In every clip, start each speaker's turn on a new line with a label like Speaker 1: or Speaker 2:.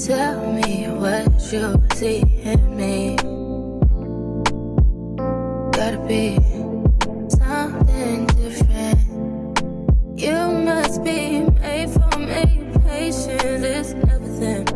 Speaker 1: Tell me what you see in me. Gotta be something different. You must be made for me. Patience is everything.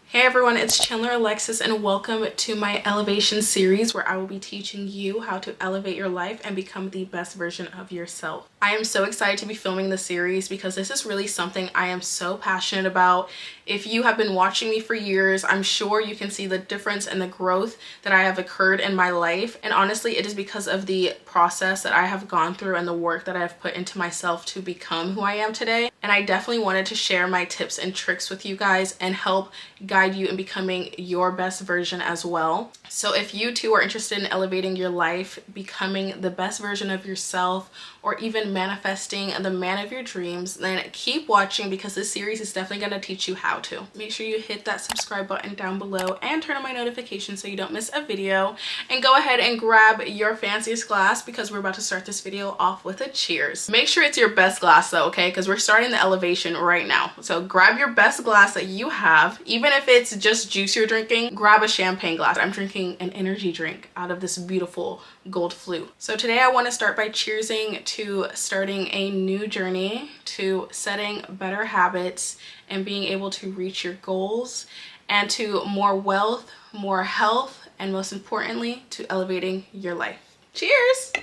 Speaker 2: Hey everyone, it's 𝗕𝗨𝗦𝗡𝗦𝗦 and welcome to my elevation series where I will be teaching you how to elevate your life and become the best version of yourself. I am so excited to be filming this series because this is really something I am so passionate about. If you have been watching me for years, I'm sure you can see the difference and the growth that I have occurred in my life. And honestly, it is because of the process that I have gone through and the work that I have put into myself to become who I am today. And I definitely wanted to share my tips and tricks with you guys and help guide you in becoming your best version as well. So if you too are interested in elevating your life, becoming the best version of yourself, or even manifesting the man of your dreams, then keep watching because this series is definitely going to teach you how to. Make sure you hit that subscribe button down below and turn on my notifications so you don't miss a video. And go ahead and grab your fanciest glass because we're about to start this video off with a cheers. Make sure it's your best glass though, okay? Because we're starting the elevation right now. So grab your best glass that you have. Even if it's just juice you're drinking, grab a champagne glass. I'm drinking an energy drink out of this beautiful gold flute. So today I want to start by cheersing to starting a new journey, to setting better habits and being able to reach your goals, and to more wealth, more health, and most importantly, to elevating your life. Cheers!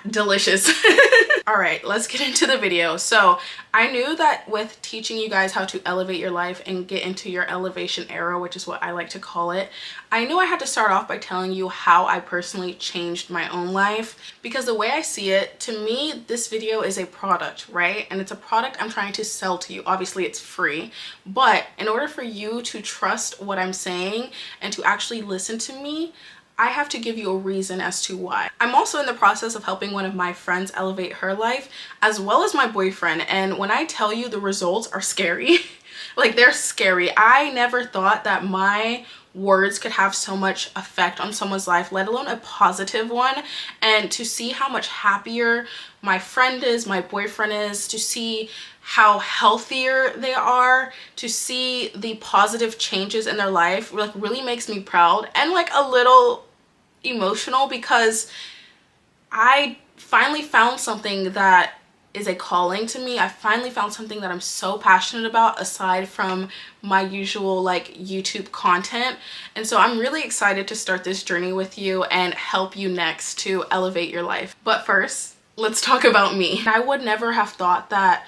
Speaker 2: Delicious. All right, let's get into the video. So I knew that with teaching you guys how to elevate your life and get into your elevation era, which is what I like to call it, I knew I had to start off by telling you how I personally changed my own life, because the way I see it, to me, this video is a product, right? And it's a product I'm trying to sell to you. Obviously it's free, but in order for you to trust what I'm saying and to actually listen to me, I have to give you a reason as to why. I'm also in the process of helping one of my friends elevate her life, as well as my boyfriend. And when I tell you, the results are scary, like they're scary. I never thought that my words could have so much effect on someone's life, let alone a positive one. And to see how much happier my friend is, my boyfriend is, to see how healthier they are, to see the positive changes in their life, like really makes me proud and like a little emotional, because I finally found something that is a calling to me. I finally found something that I'm so passionate about aside from my usual like YouTube content. And so I'm really excited to start this journey with you and help you next to elevate your life. But first, let's talk about me. I would never have thought that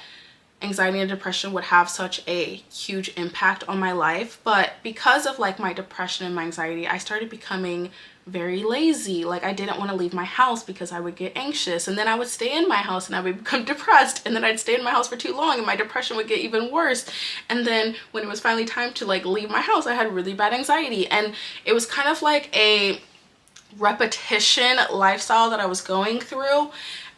Speaker 2: anxiety and depression would have such a huge impact on my life, but because of like my depression and my anxiety, I started becoming very lazy. Like I didn't want to leave my house because I would get anxious, and then I would stay in my house and I would become depressed, and then I'd stay in my house for too long and my depression would get even worse. And then when it was finally time to like leave my house, I had really bad anxiety, and it was kind of like a repetition lifestyle that I was going through,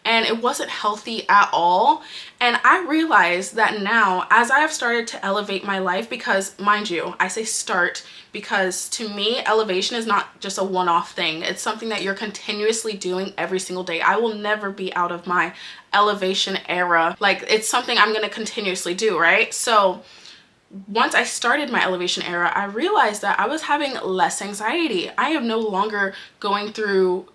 Speaker 2: and it wasn't healthy at all. And I realized that now, as I have started to elevate my life, because mind you, I say start because to me, elevation is not just a one-off thing. It's something that you're continuously doing every single day. I will never be out of my elevation era. Like it's something I'm going to continuously do, right? So once I started my elevation era, I realized that I was having less anxiety. I am no longer going through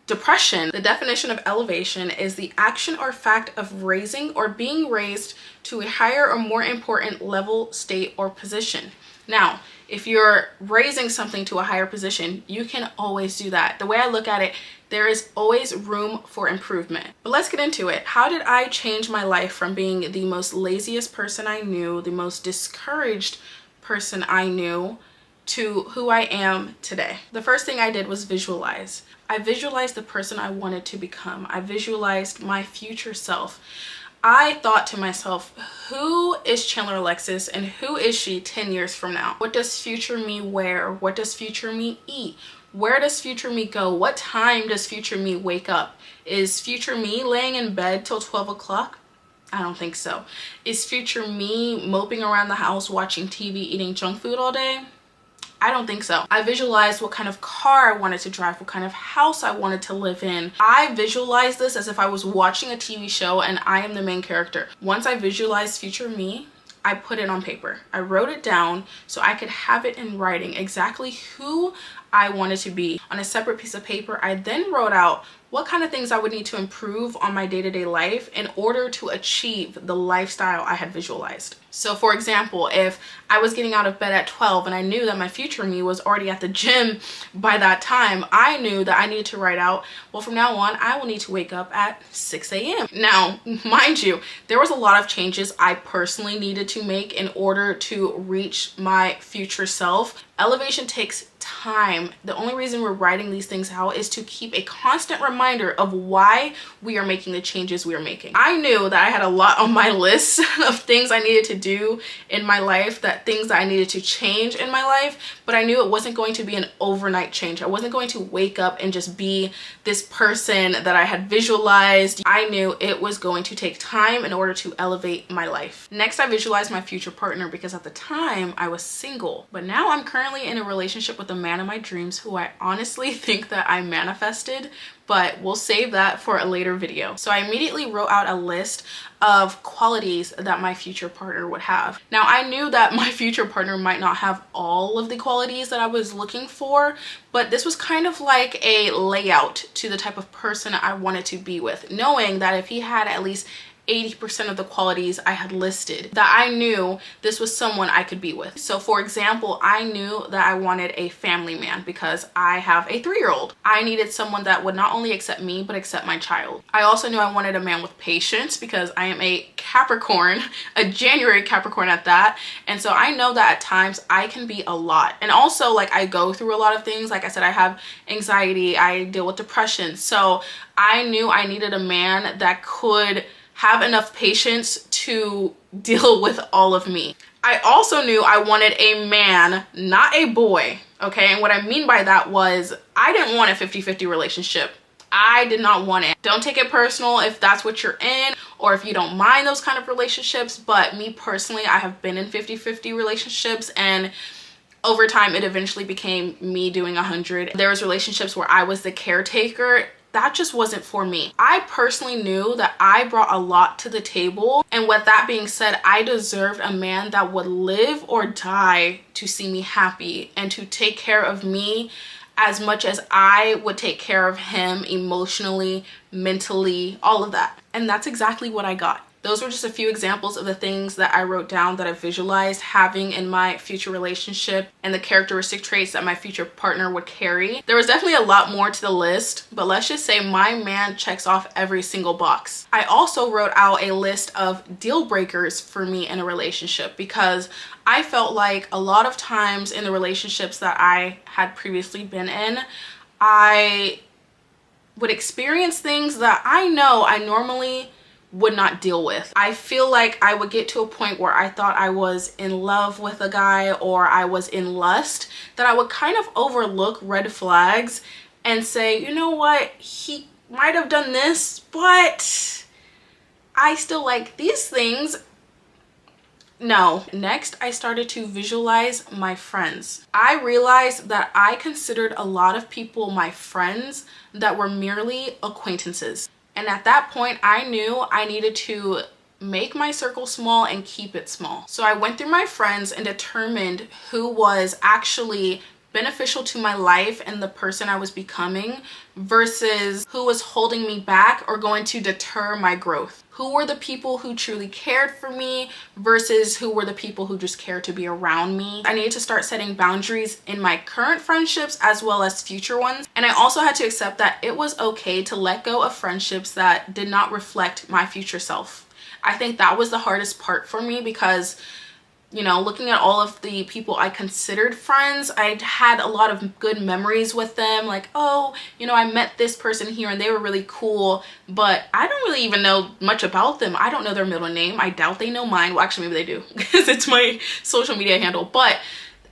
Speaker 2: depression. The definition of elevation is the action or fact of raising or being raised to a higher or more important level, state, or position. Now, if you're raising something to a higher position, you can always do that. The way I look at it, there is always room for improvement. But let's get into it. How did I change my life from being the most laziest person I knew, the most discouraged person I knew, to who I am today? The first thing I did was visualize. I visualized the person I wanted to become. I visualized my future self. I thought to myself, who is 𝗕𝗨𝗦𝗡𝗦𝗦 and who is she 10 years from now? What does future me wear? What does future me eat? Where does future me go? What time does future me wake up? Is future me laying in bed till 12 o'clock? I don't think so. Is future me moping around the house watching TV, eating junk food all day? I don't think so. I visualized what kind of car I wanted to drive, what kind of house I wanted to live in. I visualized this as if I was watching a TV show and I am the main character. Once I visualized future me, I put it on paper. I wrote it down so I could have it in writing exactly who I wanted to be on a separate piece of paper. I then wrote out what kind of things I would need to improve on my day-to-day life in order to achieve the lifestyle I had visualized. So for example, if I was getting out of bed at 12 and I knew that my future me was already at the gym by that time, I knew that I needed to write out, well, from now on, I will need to wake up at 6 a.m. Now, mind you, there was a lot of changes I personally needed to make in order to reach my future self. Elevation takes time. The only reason we're writing these things out is to keep a constant reminder of why we are making the changes we are making. I knew that I had a lot on my list of things I needed to do in my life, that things that I needed to change in my life, but I knew it wasn't going to be an overnight change. I wasn't going to wake up and just be this person that I had visualized. I knew it was going to take time in order to elevate my life. Next, I visualized my future partner because at the time I was single, but now I'm currently in a relationship with a man of my dreams who I honestly think that I manifested, but we'll save that for a later video. So I immediately wrote out a list of qualities that my future partner would have. Now, I knew that my future partner might not have all of the qualities that I was looking for, but this was kind of like a layout to the type of person I wanted to be with, knowing that if he had at least 80% of the qualities I had listed, that I knew this was someone I could be with. So for example, I knew that I wanted a family man because I have a 3-year-old. I needed someone that would not only accept me, but accept my child. I also knew I wanted a man with patience because I am a Capricorn, a January Capricorn at that. And so I know that at times I can be a lot. And also, like, I go through a lot of things. Like I said, I have anxiety, I deal with depression. So I knew I needed a man that could have enough patience to deal with all of me. I also knew I wanted a man, not a boy, okay? And what I mean by that was I didn't want a 50-50 relationship. I did not want it. Don't take it personal if that's what you're in or if you don't mind those kind of relationships, but me personally, I have been in 50-50 relationships, and over time it eventually became me doing 100. There was relationships where I was the caretaker. That just wasn't for me. I personally knew that I brought a lot to the table, and with that being said, I deserved a man that would live or die to see me happy and to take care of me as much as I would take care of him emotionally, mentally, all of that. And that's exactly what I got. Those were just a few examples of the things that I wrote down that I visualized having in my future relationship and the characteristic traits that my future partner would carry. There was definitely a lot more to the list, but let's just say my man checks off every single box. I also wrote out a list of deal breakers for me in a relationship because I felt like a lot of times in the relationships that I had previously been in, I would experience things that I know I normally would not deal with. I feel like I would get to a point where I thought I was in love with a guy or I was in lust, that I would kind of overlook red flags and say, you know what, he might have done this, but I still like these things. No. Next, I started to visualize my friends. I realized that I considered a lot of people my friends that were merely acquaintances. And at that point, I knew I needed to make my circle small and keep it small. So I went through my friends and determined who was actually beneficial to my life and the person I was becoming versus who was holding me back or going to deter my growth. Who were the people who truly cared for me versus who were the people who just cared to be around me. I needed to start setting boundaries in my current friendships as well as future ones. And I also had to accept that it was okay to let go of friendships that did not reflect my future self. I think that was the hardest part for me because, you know, looking at all of the people I considered friends, I had a lot of good memories with them. Like, oh, you know, I met this person here and they were really cool, but I don't really even know much about them. I don't know their middle name. I doubt they know mine. Well, actually, maybe they do because it's my social media handle, but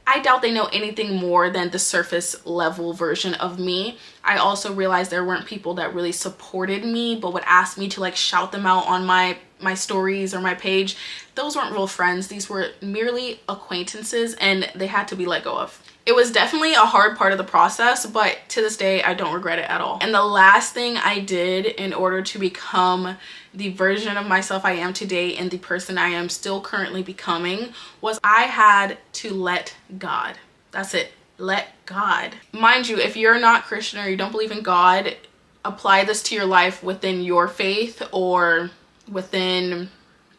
Speaker 2: I doubt they know anything more than the surface level version of me. I also realized there weren't people that really supported me, but would ask me to like shout them out on my my stories or my page, those weren't real friends. These were merely acquaintances, and they had to be let go of. It was definitely a hard part of the process, but to this day, I don't regret it at all. And the last thing I did in order to become the version of myself I am today and the person I am still currently becoming was I had to let God. That's it. Let God. Mind you, if you're not Christian or you don't believe in God, apply this to your life within your faith or within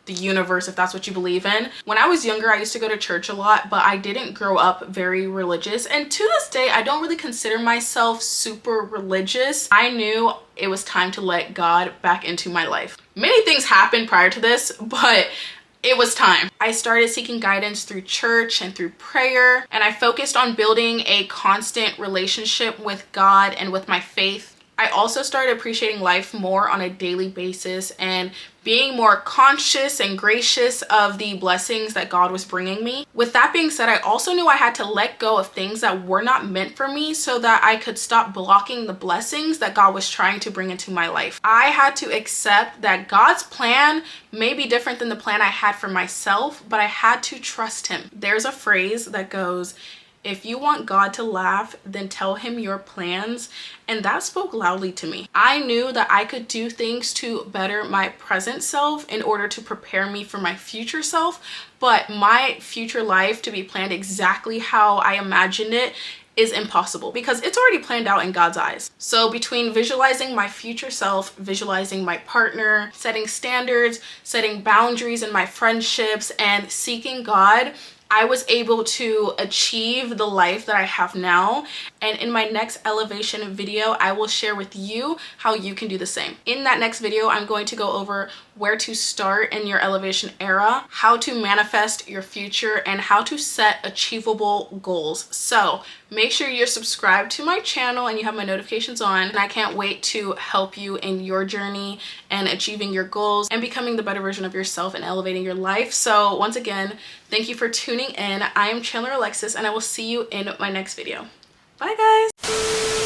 Speaker 2: the universe if that's what you believe in. When I was younger, I used to go to church a lot, but I didn't grow up very religious, and to this day I don't really consider myself super religious. I knew it was time to let God back into my life. Many things happened prior to this, but it was time. I started seeking guidance through church and through prayer, and I focused on building a constant relationship with God and with my faith. I also started appreciating life more on a daily basis and being more conscious and gracious of the blessings that God was bringing me. With that being said, I also knew I had to let go of things that were not meant for me so that I could stop blocking the blessings that God was trying to bring into my life. I had to accept that God's plan may be different than the plan I had for myself, but I had to trust him. There's a phrase that goes, "If you want God to laugh, then tell him your plans." And that spoke loudly to me. I knew that I could do things to better my present self in order to prepare me for my future self, but my future life to be planned exactly how I imagined it is impossible because it's already planned out in God's eyes. So between visualizing my future self, visualizing my partner, setting standards, setting boundaries in my friendships, and seeking God, I was able to achieve the life that I have now. And in my next elevation video, I will share with you how you can do the same. In that next video, I'm going to go over where to start in your elevation era, how to manifest your future, and how to set achievable goals. So make sure you're subscribed to my channel and you have my notifications on. And I can't wait to help you in your journey and achieving your goals and becoming the better version of yourself and elevating your life. So once again, thank you for tuning in. I am _Chandleralexis, and I will see you in my next video. Bye guys.